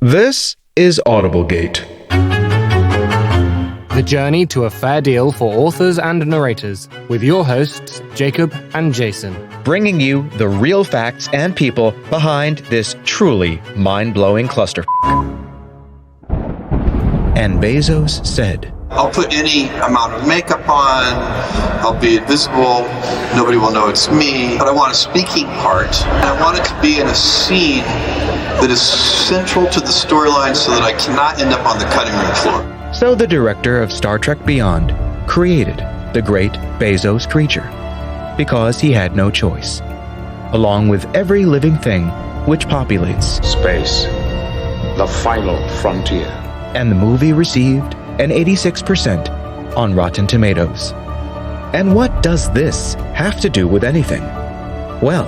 This is Audiblegate. The journey to a fair deal for authors and narrators, with your hosts, Jacob and Jason. Bringing you the real facts and people behind this truly mind-blowing cluster. And Bezos said, I'll put any amount of makeup on, I'll be invisible, nobody will know it's me, but I want a speaking part, and I want it to be in a scene that is central to the storyline so that I cannot end up on the cutting room floor. So the director of Star Trek Beyond created the great Bezos creature, because he had no choice, along with every living thing which populates space, the final frontier. And the movie received an 86% on Rotten Tomatoes. And what does this have to do with anything? Well,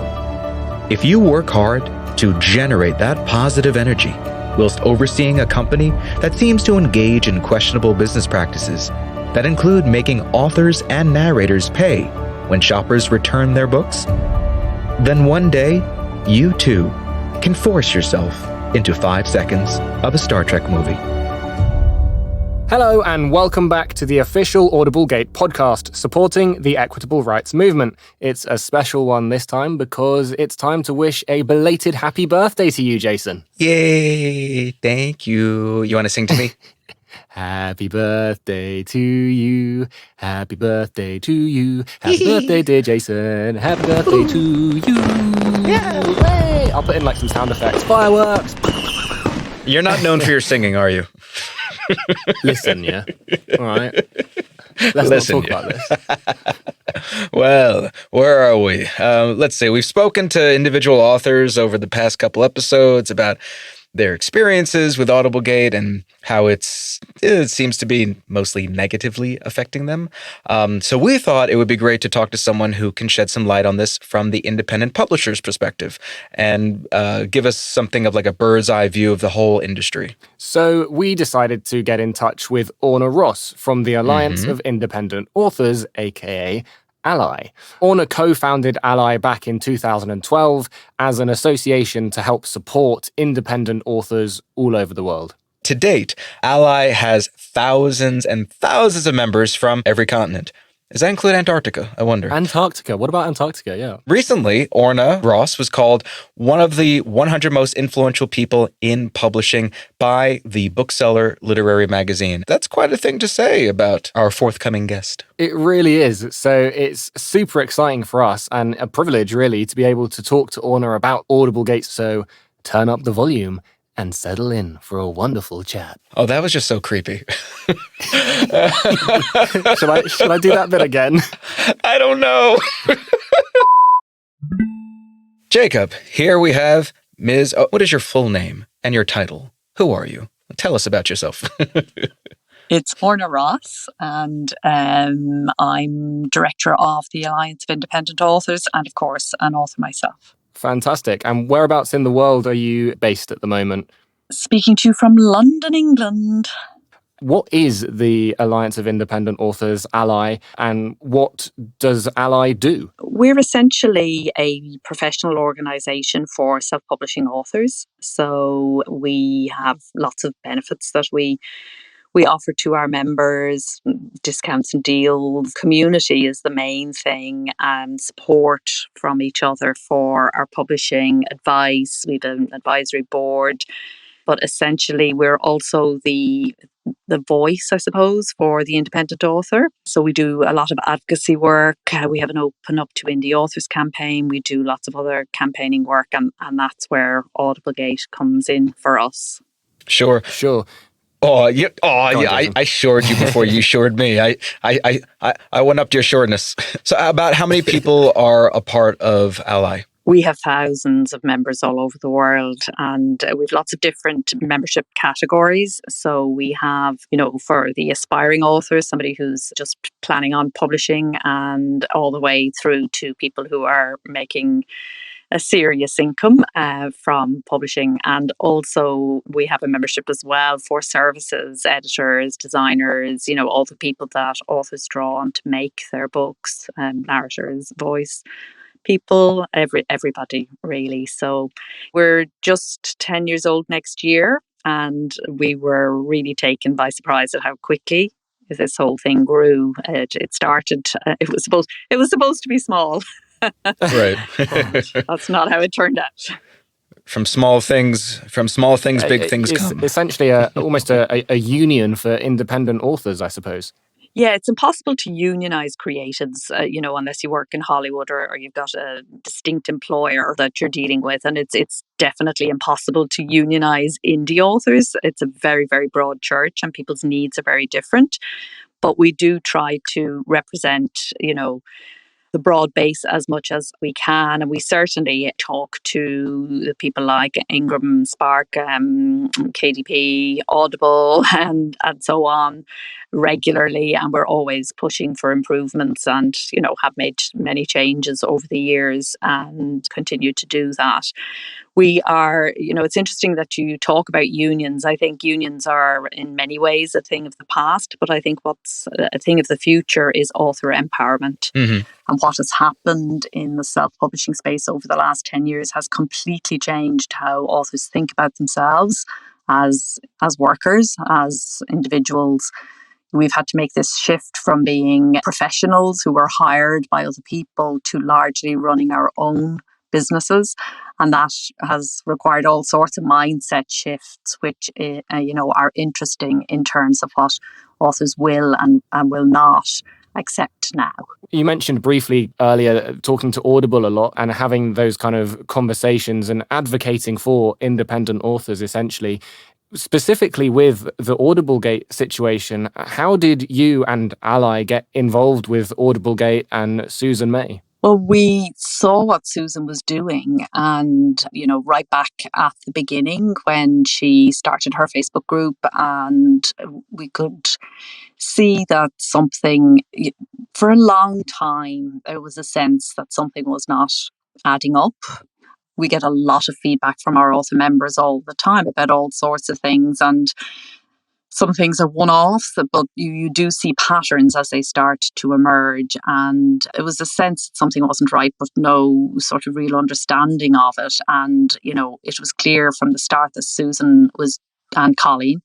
if you work hard to generate that positive energy whilst overseeing a company that seems to engage in questionable business practices that include making authors and narrators pay when shoppers return their books, then one day, you too can force yourself into 5 seconds of a Star Trek movie. Hello and welcome back to the official Audiblegate podcast supporting the equitable rights movement. It's a special one this time because it's time to wish a belated happy birthday to you, Jason. Yay! Thank you. You want to sing to me? Happy birthday to you. Happy birthday to you. Happy birthday, dear Jason. Happy birthday to you. Yeah! Hey! I'll put in like some sound effects. Fireworks! You're not known for your singing, are you? Listen, yeah. All right. Let's not talk about this. Well, where are we? Let's see. We've spoken to individual authors over the past couple episodes about their experiences with Audiblegate and how it seems to be mostly negatively affecting them. So we thought it would be great to talk to someone who can shed some light on this from the independent publisher's perspective and give us something of like a bird's eye view of the whole industry. So we decided to get in touch with Orna Ross from the Alliance of Independent Authors, aka ALLi. Orna co-founded ALLi back in 2012 as an association to help support independent authors all over the world. To date, ALLi has thousands and thousands of members from every continent. Does that include Antarctica, I wonder? Antarctica? What about Antarctica? Yeah. Recently, Orna Ross was called one of the 100 most influential people in publishing by the bookseller Literary Magazine. That's quite a thing to say about our forthcoming guest. It really is. So it's super exciting for us and a privilege, really, to be able to talk to Orna about Audiblegate. So turn up the volume and settle in for a wonderful chat. Oh, that was just so creepy. Should I do that bit again? I don't know. Jacob, here we have Ms. What is your full name and your title? Who are you? Tell us about yourself. It's Orna Ross, and I'm director of the Alliance of Independent Authors and, of course, an author myself. Fantastic. And whereabouts in the world are you based at the moment? Speaking to you from London, England. What is the Alliance of Independent Authors, ALLi, and what does ALLi do? We're essentially a professional organisation for self-publishing authors. So we have lots of benefits that we offer to our members, discounts and deals. Community is the main thing, and support from each other for our publishing advice. We have an advisory board, but essentially we're also the voice, I suppose, for the independent author. So we do a lot of advocacy work. We have an Open Up to Indie Authors campaign. We do lots of other campaigning work, and that's where Audiblegate comes in for us. Sure. Oh, yeah. I shored you before you shored me. I went up to your shoreness. So about how many people are a part of ALLi? We have thousands of members all over the world, and we've lots of different membership categories. So we have, for the aspiring authors, somebody who's just planning on publishing, and all the way through to people who are making a serious income from publishing. And also we have a membership as well for services, editors, designers, all the people that authors draw on to make their books, narrators, voice people, everybody really. So we're just 10 years old next year. and we were really taken by surprise at how quickly this whole thing grew. It started. It was supposed to be small. Right. That's not how it turned out. From small things, big things it's come. essentially almost a union for independent authors, I suppose. Yeah, it's impossible to unionize creatives, unless you work in Hollywood or you've got a distinct employer that you're dealing with. And it's definitely impossible to unionize indie authors. It's a very, very broad church and people's needs are very different. But we do try to represent, the broad base as much as we can. And we certainly talk to the people like Ingram, Spark, KDP, Audible, and so on regularly. And we're always pushing for improvements and, have made many changes over the years and continue to do that. We are, it's interesting that you talk about unions. I think unions are in many ways a thing of the past, but I think what's a thing of the future is author empowerment. Mm-hmm. And what has happened in the self-publishing space over the last 10 years has completely changed how authors think about themselves as workers, as individuals. We've had to make this shift from being professionals who were hired by other people to largely running our own businesses. And that has required all sorts of mindset shifts, which, are interesting in terms of what authors will and will not accept now. You mentioned briefly earlier talking to Audible a lot and having those kind of conversations and advocating for independent authors, essentially. Specifically with the Audiblegate situation, how did you and ALLi get involved with Audiblegate and Susan May? Well, we saw what Susan was doing and, right back at the beginning when she started her Facebook group, and we could see that for a long time, there was a sense that something was not adding up. We get a lot of feedback from our author members all the time about all sorts of things, and some things are one-offs, but you do see patterns as they start to emerge. And it was a sense that something wasn't right, but no sort of real understanding of it. And, it was clear from the start that Susan and Colleen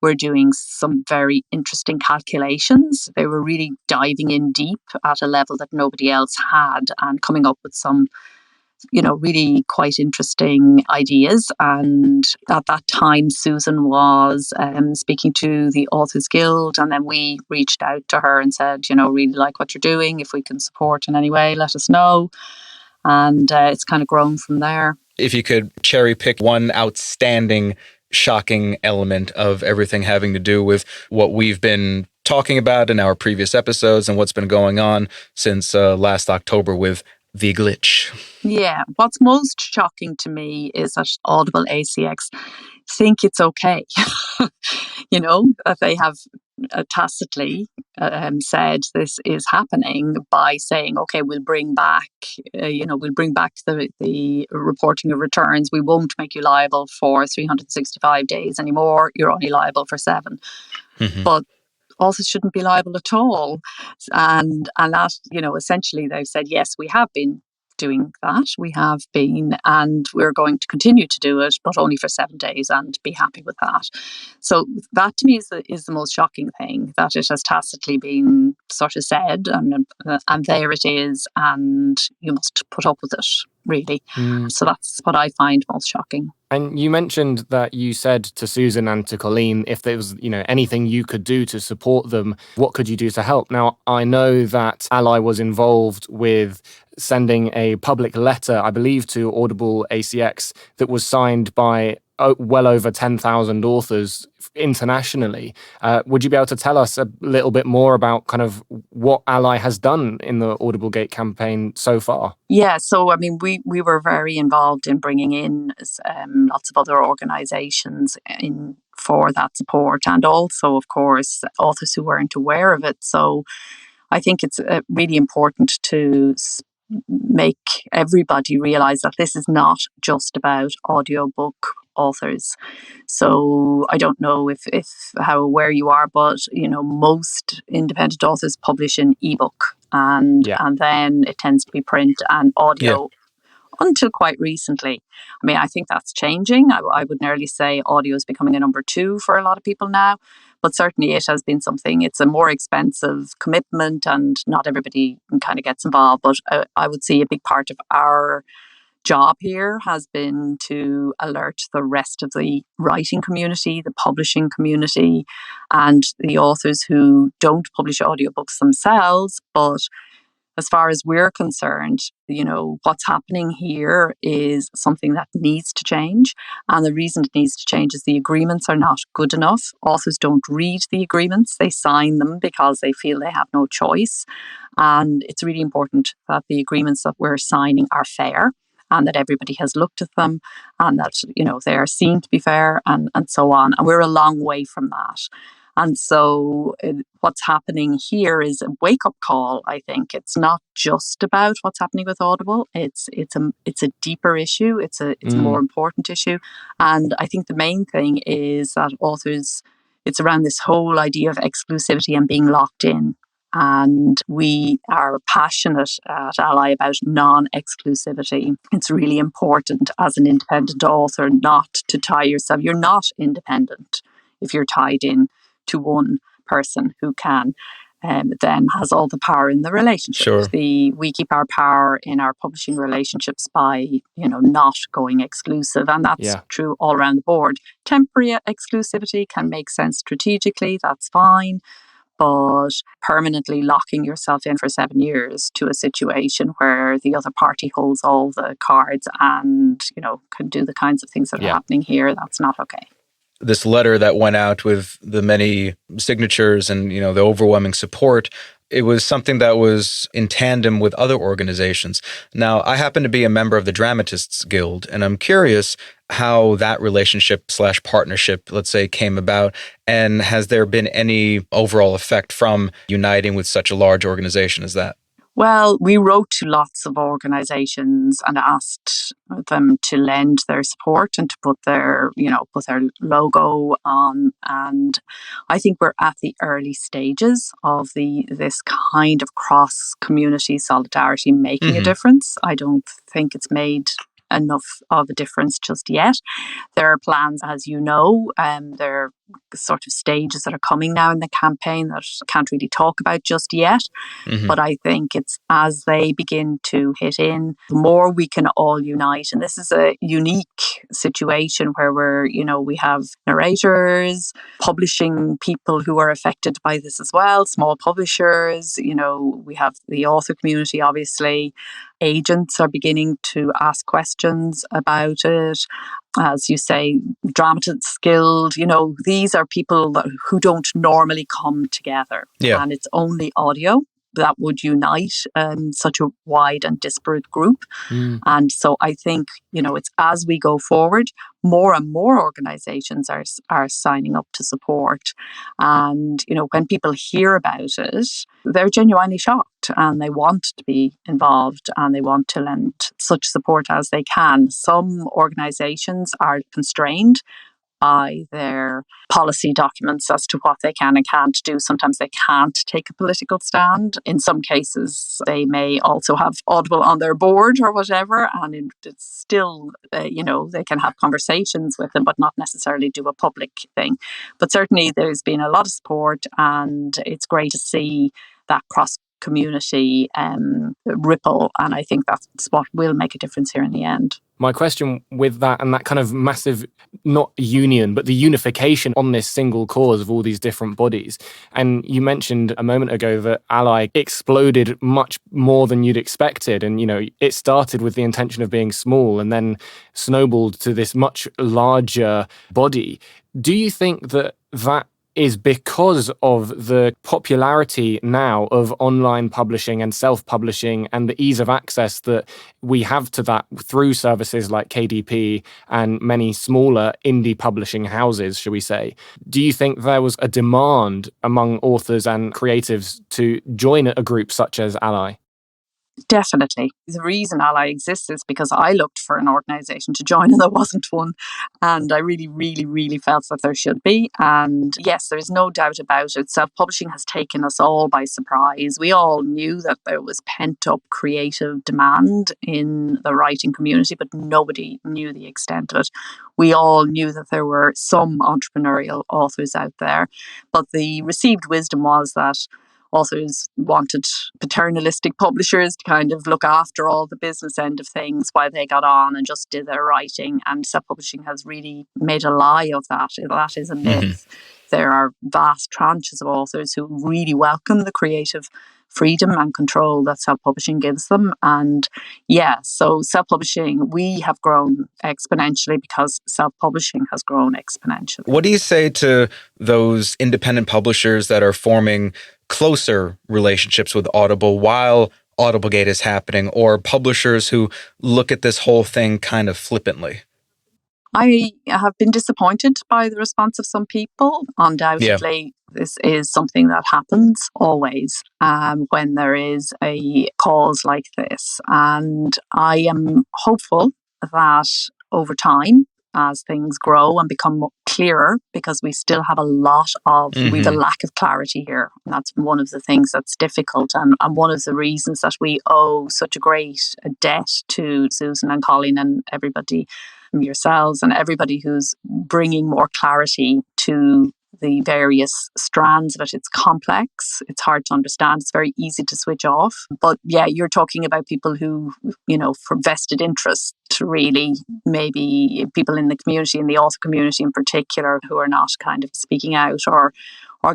were doing some very interesting calculations. They were really diving in deep at a level that nobody else had and coming up with some really quite interesting ideas. And at that time, Susan was speaking to the Authors Guild, and then we reached out to her and said, really like what you're doing. If we can support in any way, let us know. And it's kind of grown from there. If you could cherry pick one outstanding, shocking element of everything having to do with what we've been talking about in our previous episodes and what's been going on since last October with the glitch. Yeah, what's most shocking to me is that Audible ACX think it's okay. That they have tacitly said this is happening by saying, okay, we'll bring back the reporting of returns. We won't make you liable for 365 days anymore. You're only liable for 7. Mm-hmm. But authors shouldn't be liable at all. And that, essentially they've said, yes, we have been doing that. We have been, and we're going to continue to do it, but only for 7 days, and be happy with that. So that to me is the most shocking thing, that it has tacitly been sort of said, and there it is, and you must put up with it, really. So that's what I find most shocking. And you mentioned that you said to Susan and to Colleen, if there was, anything you could do to support them, what could you do to help? Now, I know that ALLi was involved with sending a public letter, I believe, to Audible ACX that was signed by well over 10,000 authors internationally. Would you be able to tell us a little bit more about kind of what ALLi has done in the Audiblegate campaign so far? Yeah, so I mean, we were very involved in bringing in lots of other organisations in for that support, and also, of course, authors who weren't aware of it. So I think it's really important to make everybody realise that this is not just about audiobook authors. So I don't know if how aware you are, but most independent authors publish an ebook, and then it tends to be print and audio. Yeah. until quite recently. I mean, I think that's changing. I would nearly say audio is becoming a number two for a lot of people now, but certainly it has been something. It's a more expensive commitment and not everybody kind of gets involved. But I would say a big part of our job here has been to alert the rest of the writing community, the publishing community, and the authors who don't publish audiobooks themselves, but as far as we're concerned, what's happening here is something that needs to change. And the reason it needs to change is the agreements are not good enough. Authors don't read the agreements. They sign them because they feel they have no choice. And it's really important that the agreements that we're signing are fair and that everybody has looked at them and that, they are seen to be fair and so on. And we're a long way from that. And so what's happening here is a wake-up call, I think. It's not just about what's happening with Audible. It's a deeper issue. It's a more important issue. And I think the main thing is that authors, it's around this whole idea of exclusivity and being locked in. And we are passionate at ALLi about non-exclusivity. It's really important as an independent author not to tie yourself. You're not independent if you're tied in to one person who can then has all the power in the relationship. Sure. We keep our power in our publishing relationships by, not going exclusive. And that's true all around the board. Temporary exclusivity can make sense strategically. That's fine. But permanently locking yourself in for 7 years to a situation where the other party holds all the cards and, can do the kinds of things that are happening here, that's not okay. This letter that went out with the many signatures and, the overwhelming support, it was something that was in tandem with other organizations. Now, I happen to be a member of the Dramatists Guild, and I'm curious how that relationship/partnership, let's say, came about, and has there been any overall effect from uniting with such a large organization as that? Well, we wrote to lots of organisations and asked them to lend their support and to put their logo on. And I think we're at the early stages of this kind of cross-community solidarity making a difference. I don't think it's made enough of a difference just yet. There are plans, as you know, there are sort of stages that are coming now in the campaign that I can't really talk about just yet. But I think it's as they begin to hit in, the more we can all unite. And this is a unique situation where we have narrators, publishing people who are affected by this as well, small publishers, we have the author community, obviously. Agents are beginning to ask questions about it. As you say, Dramatists Guild, these are people who don't normally come together. Yeah. And it's only audio that would unite such a wide and disparate group. And so I think, it's as we go forward, more and more organizations are signing up to support. And, when people hear about it, they're genuinely shocked and they want to be involved and they want to lend such support as they can. Some organizations are constrained by their policy documents as to what they can and can't do. Sometimes they can't take a political stand. In some cases, they may also have Audible on their board or whatever, and it's still, they can have conversations with them, but not necessarily do a public thing. But certainly there's been a lot of support, and it's great to see that cross-community ripple, and I think that's what will make a difference here in the end. My question with that and that kind of massive, not union, but the unification on this single cause of all these different bodies. And you mentioned a moment ago that ALLi exploded much more than you'd expected. And, it started with the intention of being small and then snowballed to this much larger body. Do you think that is because of the popularity now of online publishing and self-publishing and the ease of access that we have to that through services like KDP and many smaller indie publishing houses, shall we say? Do you think there was a demand among authors and creatives to join a group such as ALLi? Definitely. The reason ALLi exists is because I looked for an organisation to join and there wasn't one. And I really, really, really felt that there should be. And yes, there's no doubt about it. Self-publishing has taken us all by surprise. We all knew that there was pent-up creative demand in the writing community, but nobody knew the extent of it. We all knew that there were some entrepreneurial authors out there, but the received wisdom was that authors wanted paternalistic publishers to kind of look after all the business end of things while they got on and just did their writing. And self-publishing has really made a lie of that. That is a myth. There are vast tranches of authors who really welcome the creative freedom and control that self-publishing gives them. And yeah, so self-publishing, we have grown exponentially because self-publishing has grown exponentially. What do you say to those independent publishers that are forming closer relationships with Audible while Audiblegate is happening, or publishers who look at this whole thing kind of flippantly? I have been disappointed by the response of some people. Undoubtedly, this is something that happens always when there is a cause like this. And I am hopeful that over time, as things grow and become clearer, because we still have a lot of, we have a lack of clarity here. And that's one of the things that's difficult. And one of the reasons that we owe such a great debt to Susan and Colleen and everybody, yourselves and everybody who's bringing more clarity to the various strands of it. It's complex. It's hard to understand. It's very easy to switch off. But yeah, you're talking about people who, for vested interest, really, maybe people in the community, in the author community in particular, who are not kind of speaking out or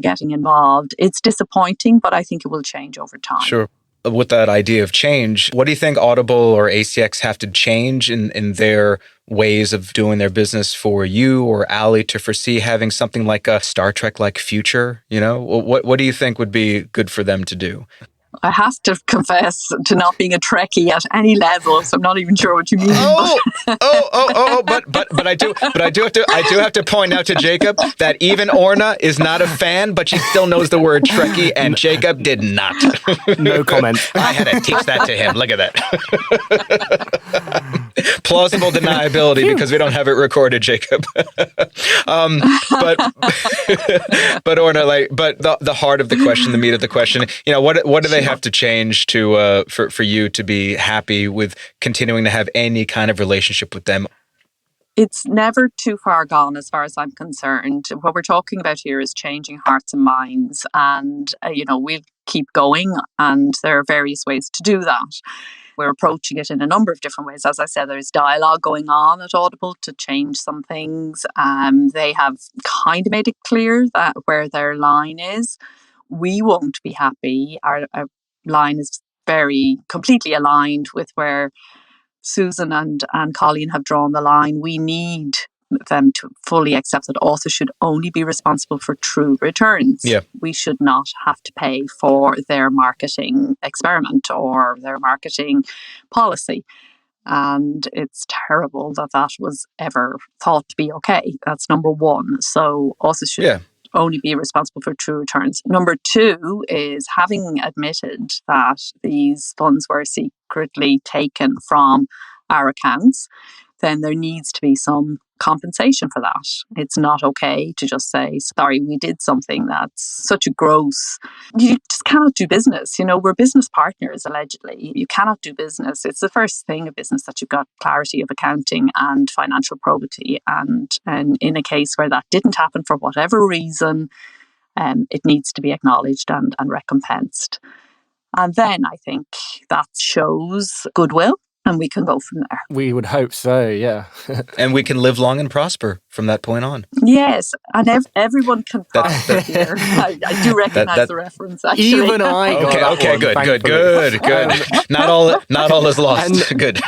getting involved. It's disappointing, but I think it will change over time. Sure. With that idea of change, what do you think Audible or ACX have to change in their ways of doing their business for you or ALLi to foresee having something like a Star Trek-like future? What do you think would be good for them to do? I have to confess to not being a Trekkie at any level, so I'm not even sure what you mean. But I do have to point out to Jacob that even Orna is not a fan, but she still knows the word Trekkie, and Jacob did not. No comment. I had to teach that to him. Look at that. Plausible deniability because we don't have it recorded, Jacob. But Orna, the heart of the question, the meat of the question, what do they have to change to for you to be happy with continuing to have any kind of relationship with them? It's never too far gone as far as I'm concerned. What we're talking about here is changing hearts and minds, and we'll keep going, and there are various ways to do that. We're approaching it in a number of different ways. As I said, there's dialogue going on at Audible to change some things. They have kind of made it clear that where their line is. We won't be happy. Our line is very completely aligned with where Susan and Colleen have drawn the line. We need them to fully accept that authors should only be responsible for true returns. Yeah. We should not have to pay for their marketing experiment or their marketing policy. And it's terrible that that was ever thought to be okay. That's number one. So authors should only be responsible for true returns. Number two is, having admitted that these funds were secretly taken from our accounts, then there needs to be some compensation for that. It's not okay to just say, sorry, we did something that's such a gross. You just cannot do business. We're business partners, allegedly. You cannot do business. It's the first thing of business that you've got clarity of accounting and financial probity. And in a case where that didn't happen for whatever reason, it needs to be acknowledged and recompensed. And then I think that shows goodwill. And we can go from there. We would hope so, yeah. And we can live long and prosper from that point on. Yes, and everyone can prosper here. I do recognize the reference, actually. Even I got that one, good. Not all is lost. Good.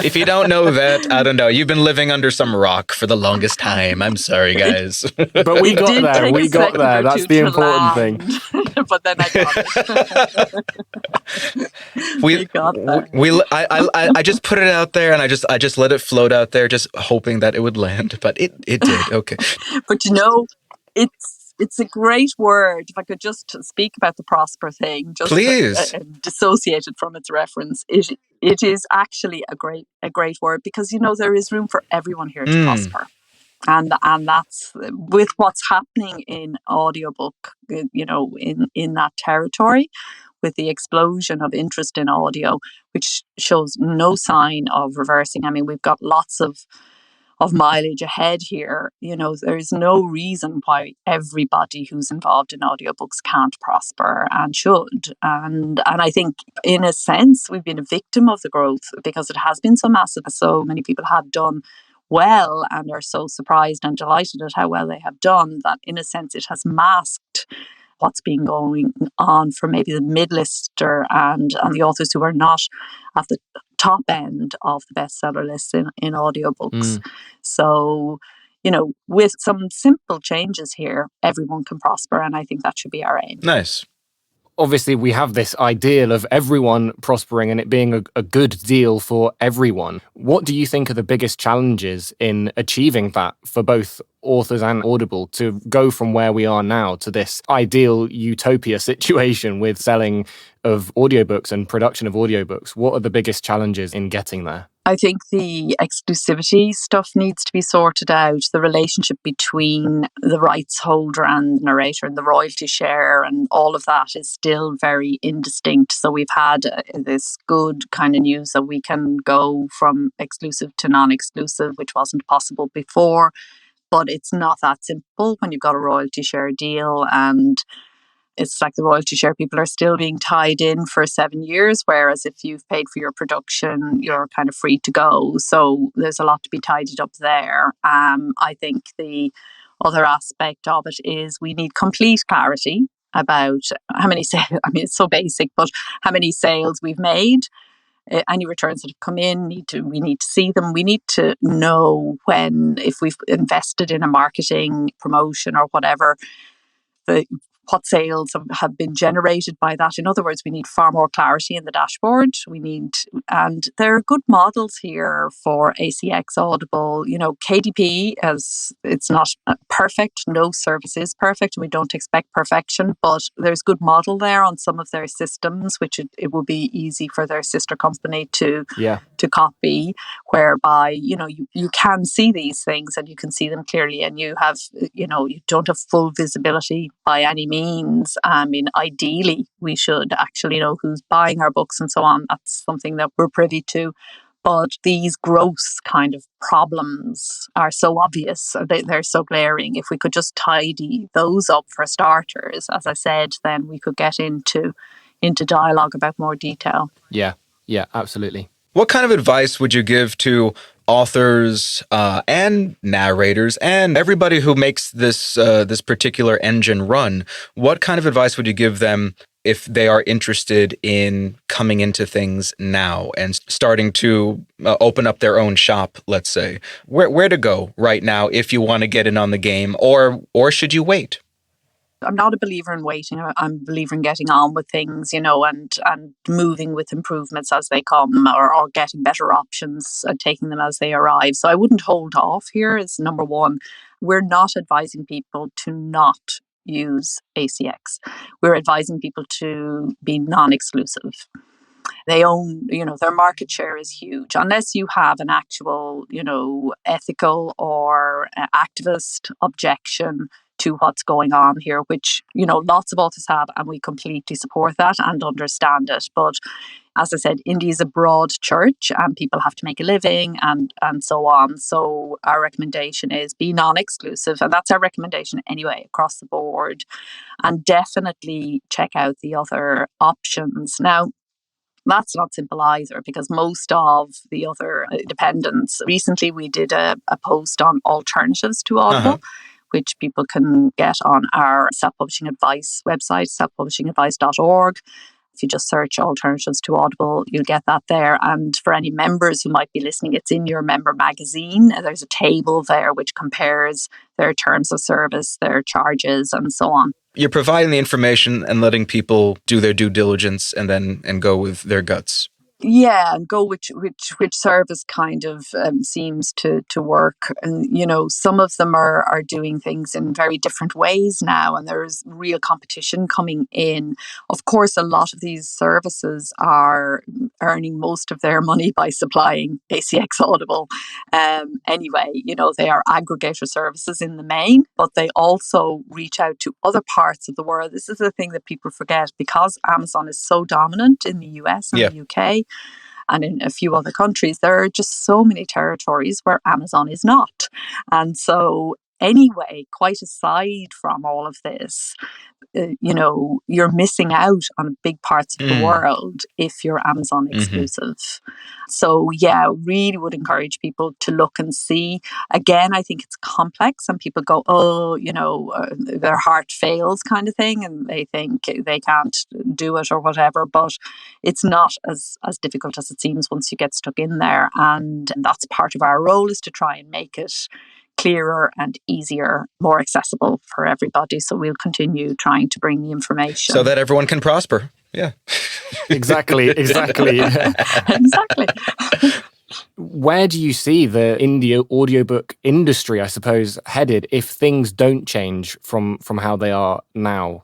If you don't know that, I don't know. You've been living under some rock for the longest time. I'm sorry, guys. But we got there. We got there. That's the important thing. But then I got it. I just put it out there, and I just let it float out there, just hoping that it would land. But it did. Okay. But It's a great word. If I could just speak about the prosper thing, just Please. dissociated from its reference, it is actually a great word, because there is room for everyone here to prosper. And that's with what's happening in audiobook, in that territory, with the explosion of interest in audio, which shows no sign of reversing. I mean, we've got lots of mileage ahead here. There's no reason why everybody who's involved in audiobooks can't prosper and should. And I think, in a sense, we've been a victim of the growth, because it has been so massive. So many people have done well and are so surprised and delighted at how well they have done, that in a sense it has masked what's been going on for maybe the mid-lister and the authors who are not at the top end of the bestseller lists in audiobooks. So, with some simple changes here, everyone can prosper, and I think that should be our aim. Nice. Obviously, we have this ideal of everyone prospering and it being a good deal for everyone. What do you think are the biggest challenges in achieving that for both authors and Audible, to go from where we are now to this ideal utopia situation with selling of audiobooks and production of audiobooks? What are the biggest challenges in getting there? I think the exclusivity stuff needs to be sorted out. The relationship between the rights holder and the narrator and the royalty share and all of that is still very indistinct. So we've had this good kind of news that we can go from exclusive to non-exclusive, which wasn't possible before. But it's not that simple when you've got a royalty share deal, and it's like the royalty share people are still being tied in for 7 years, whereas if you've paid for your production, you're kind of free to go. So there's a lot to be tidied up there. I think the other aspect of it is we need complete clarity about how many sales. I mean, it's so basic, but how many sales we've made. Any returns that have come in, we need to see them. We need to know if we've invested in a marketing promotion or whatever, what sales have been generated by that. In other words, we need far more clarity in the dashboard. And there are good models here for ACX Audible. KDP, as it's not perfect, no service is perfect, and we don't expect perfection, but there's good model there on some of their systems, which it will be easy for their sister company to copy, whereby, you can see these things and you can see them clearly, and you don't have full visibility by any means. I mean, ideally, we should actually know who's buying our books and so on. That's something that we're privy to. But these gross kind of problems are so obvious. They're so glaring. If we could just tidy those up for starters, as I said, then we could get into dialogue about more detail. Yeah, absolutely. What kind of advice would you give to authors and narrators and everybody who makes this particular engine run? What kind of advice would you give them if they are interested in coming into things now and starting to open up their own shop, let's say? Where to go right now if you want to get in on the game, or should you wait? I'm not a believer in waiting. I'm a believer in getting on with things, and moving with improvements as they come, or getting better options and taking them as they arrive. So I wouldn't hold off here is number one. We're not advising people to not use ACX. We're advising people to be non-exclusive. They own, their market share is huge. Unless you have an actual, ethical or activist objection to what's going on here, which, lots of authors have, and we completely support that and understand it. But as I said, India is a broad church and people have to make a living and so on. So our recommendation is be non-exclusive, and that's our recommendation anyway across the board. And definitely check out the other options. Now, that's not simple either, because most of the other independents, recently we did a post on alternatives to Audible, which people can get on our self-publishing advice website, selfpublishingadvice.org. If you just search alternatives to Audible, you'll get that there. And for any members who might be listening, it's in your member magazine. There's a table there which compares their terms of service, their charges, and so on. You're providing the information and letting people do their due diligence and go with their guts. Yeah, and go which service kind of seems to work. And some of them are doing things in very different ways now, and there's real competition coming in. Of course, a lot of these services are earning most of their money by supplying ACX Audible. Anyway, they are aggregator services in the main, but they also reach out to other parts of the world. This is the thing that people forget, because Amazon is so dominant in the US and the UK. And in a few other countries, there are just so many territories where Amazon is not. And so anyway, quite aside from all of this, you're missing out on big parts of the world if you're Amazon exclusive. So yeah, really would encourage people to look and see. Again, I think it's complex, and people go, their heart fails kind of thing, and they think they can't do it or whatever, but it's not as difficult as it seems once you get stuck in there. And that's part of our role, is to try and make it clearer and easier, more accessible for everybody. So we'll continue trying to bring the information so that everyone can prosper. Yeah. Exactly. Exactly. Where do you see the indie audiobook industry, I suppose, headed if things don't change from how they are now?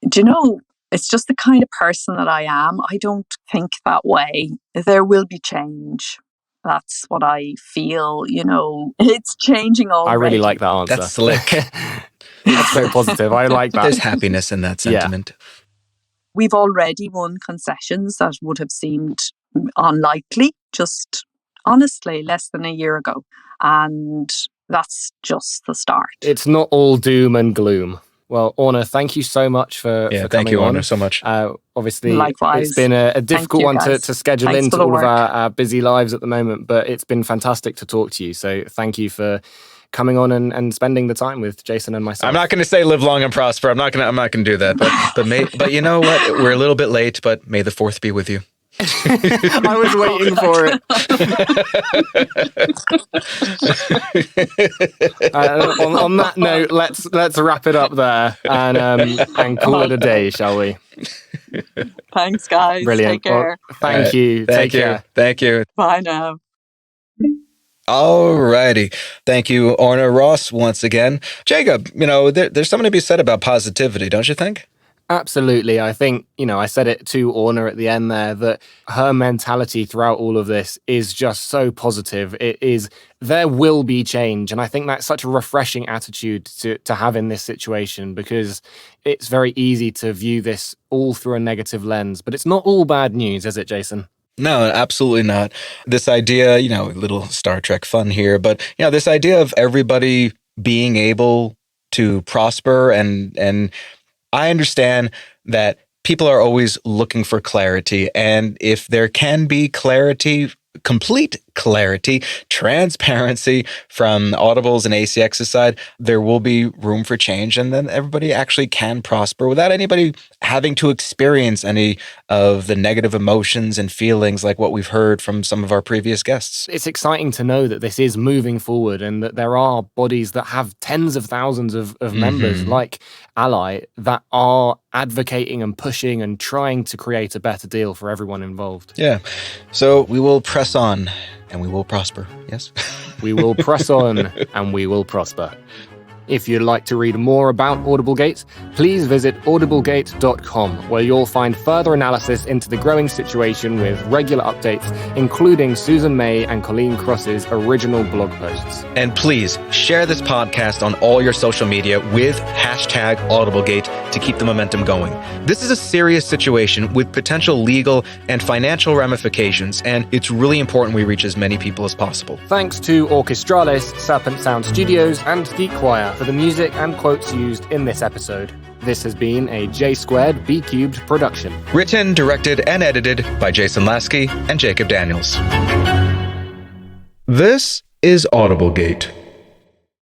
Do you know, it's just the kind of person that I am. I don't think that way. There will be change. That's what I feel, it's changing already. I really like that answer. That's slick. That's very positive. I like that. There's happiness in that sentiment. Yeah. We've already won concessions that would have seemed unlikely, just honestly, less than a year ago. And that's just the start. It's not all doom and gloom. Well, Orna, thank you so much for coming thank you, on. Orna, so much. Obviously, likewise. It's been a difficult one to schedule Thanks into for the all of work. our busy lives at the moment, but it's been fantastic to talk to you. So thank you for coming on and spending the time with Jason and myself. I'm not going to say live long and prosper. I'm not going to do that. But you know what? We're a little bit late, but may the 4th be with you. I was waiting for it. On that note, let's wrap it up there and call it a day, shall we? Thanks, guys. Brilliant. Take care. Well, thank you. Thank you. Thank you. Bye now. Alrighty. Thank you, Orna Ross, once again. Jacob, there's something to be said about positivity, don't you think? Absolutely. I think, I said it to Orna at the end there, that her mentality throughout all of this is just so positive. It is, there will be change. And I think that's such a refreshing attitude to have in this situation, because it's very easy to view this all through a negative lens. But it's not all bad news, is it, Jason? No, absolutely not. This idea, a little Star Trek fun here, but, this idea of everybody being able to prosper, and I understand that people are always looking for clarity. And if there can be clarity, complete clarity, transparency from Audible's and ACX's side, there will be room for change. And then everybody actually can prosper without anybody having to experience any of the negative emotions and feelings like what we've heard from some of our previous guests. It's exciting to know that this is moving forward, and that there are bodies that have tens of thousands of members like ALLi that are advocating and pushing and trying to create a better deal for everyone involved. Yeah. So we will press on and we will prosper. Yes. We will press on and we will prosper. If you'd like to read more about Audiblegate, please visit audiblegate.com, where you'll find further analysis into the growing situation with regular updates, including Susan May and Colleen Cross's original blog posts. And please share this podcast on all your social media with #Audiblegate to keep the momentum going. This is a serious situation with potential legal and financial ramifications, and it's really important we reach as many people as possible. Thanks to Orchestralis, Serpent Sound Studios, and Geek Choir for the music and quotes used in this episode. This has been a J² B³ production. Written, directed, and edited by Jason Lasky and Jacob Daniels. This is Audiblegate.